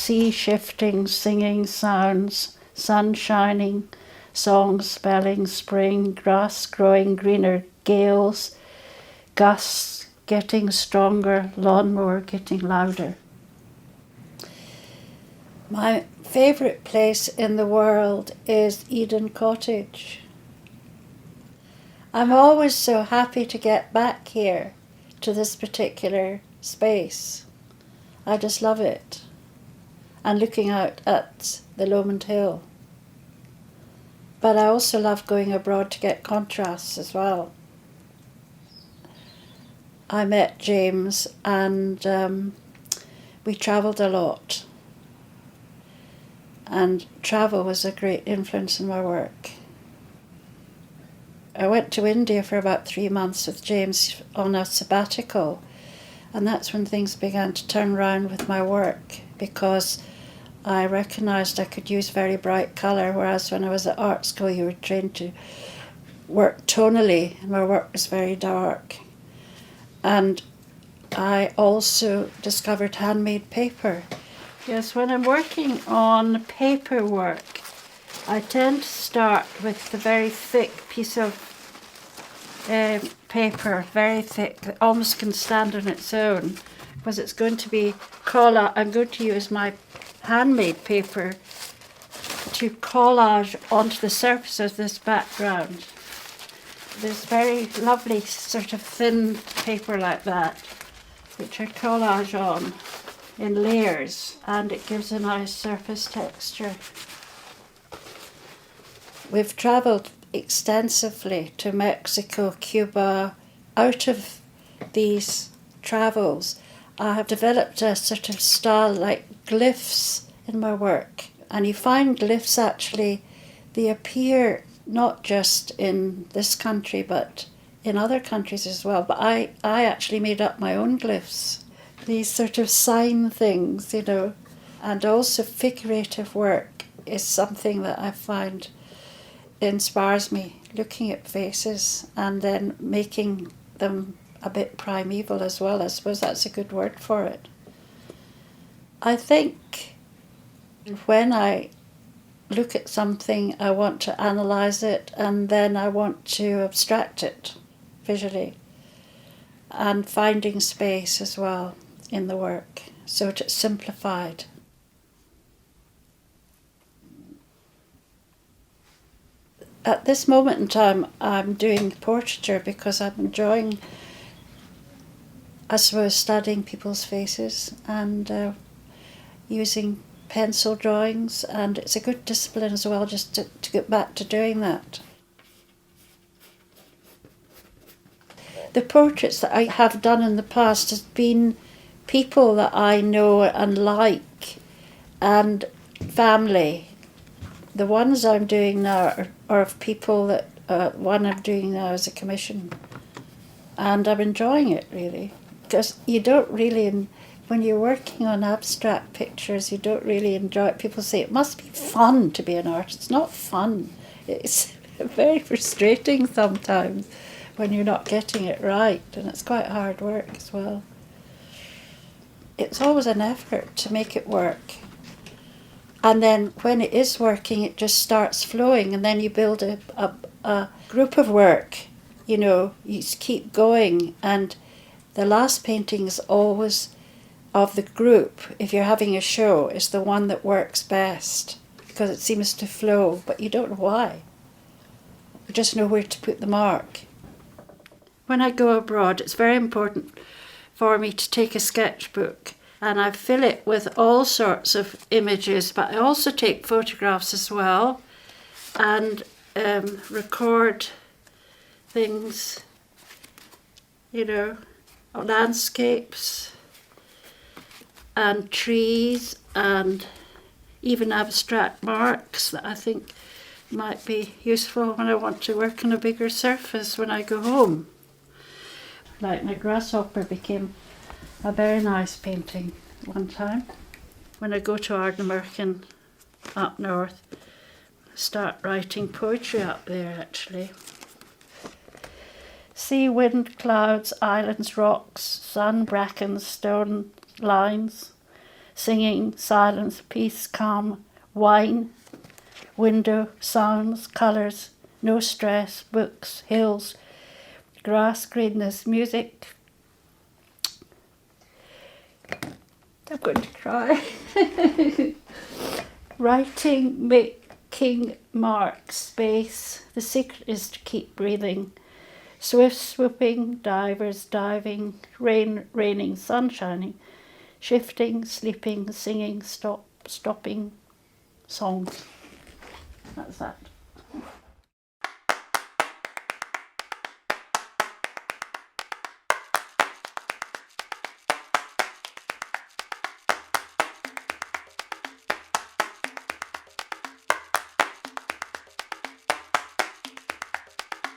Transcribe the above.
sea shifting, singing sounds, sun shining, songs spelling spring, grass growing greener, gales, gusts getting stronger, lawnmower getting louder. My favourite place in the world is Eden Cottage. I'm always so happy to get back here to this particular space. I just love it. And looking out at the Lomond Hill. But I also love going abroad to get contrasts as well. I met James and we travelled a lot. And travel was a great influence in my work. I went to India for about 3 months with James on a sabbatical, and that's when things began to turn around with my work, because I recognised I could use very bright colour, whereas when I was at art school you were trained to work tonally, and my work was very dark. And I also discovered handmade paper. Yes, when I'm working on paperwork, I tend to start with the very thick piece of paper, very thick, that almost can stand on its own, because it's going to be I'm going to use my handmade paper to collage onto the surface of this background. There's very lovely sort of thin paper like that, which I collage on in layers, and it gives a nice surface texture. We've travelled extensively to Mexico, Cuba. Out of these travels, I have developed a sort of style like glyphs in my work. And you find glyphs actually, they appear not just in this country but in other countries as well. But I actually made up my own glyphs. These sort of sign things, you know. And also figurative work is something that I find inspires me, looking at faces and then making them a bit primeval as well. I suppose that's a good word for it. I think when I look at something, I want to analyse it, and then I want to abstract it visually, and finding space as well in the work so that it's simplified. At this moment in time, I'm doing portraiture because I'm enjoying, I suppose, studying people's faces and using pencil drawings, and it's a good discipline as well just to get back to doing that. The portraits that I have done in the past has been people that I know and like, and family. The ones I'm doing now are of people that one I'm doing now is a commission, and I'm enjoying it really, because you don't really, when you're working on abstract pictures, you don't really enjoy it. People say it must be fun to be an artist. It's not fun. It's very frustrating sometimes when you're not getting it right, and it's quite hard work as well. It's always an effort to make it work. And then when it is working, it just starts flowing, and then you build a group of work, you know, you just keep going. And the last painting is always of the group, if you're having a show, is the one that works best, because it seems to flow, but you don't know why. You just know where to put the mark. When I go abroad, it's very important for me to take a sketchbook, and I fill it with all sorts of images, but I also take photographs as well, and record things, you know, landscapes and trees, and even abstract marks that I think might be useful when I want to work on a bigger surface when I go home. Like my grasshopper became a very nice painting one time. When I go to Edinburgh up north, I start writing poetry up there actually. Sea, wind, clouds, islands, rocks, sun, brackens, stone lines, singing, silence, peace, calm, wine, window, sounds, colours, no stress, books, hills, grass, greenness, music. I'm going to cry. Writing, making marks, space. The secret is to keep breathing. Swift swooping, divers diving, rain raining, sun shining, shifting, sleeping, singing, stopping, songs. That's that.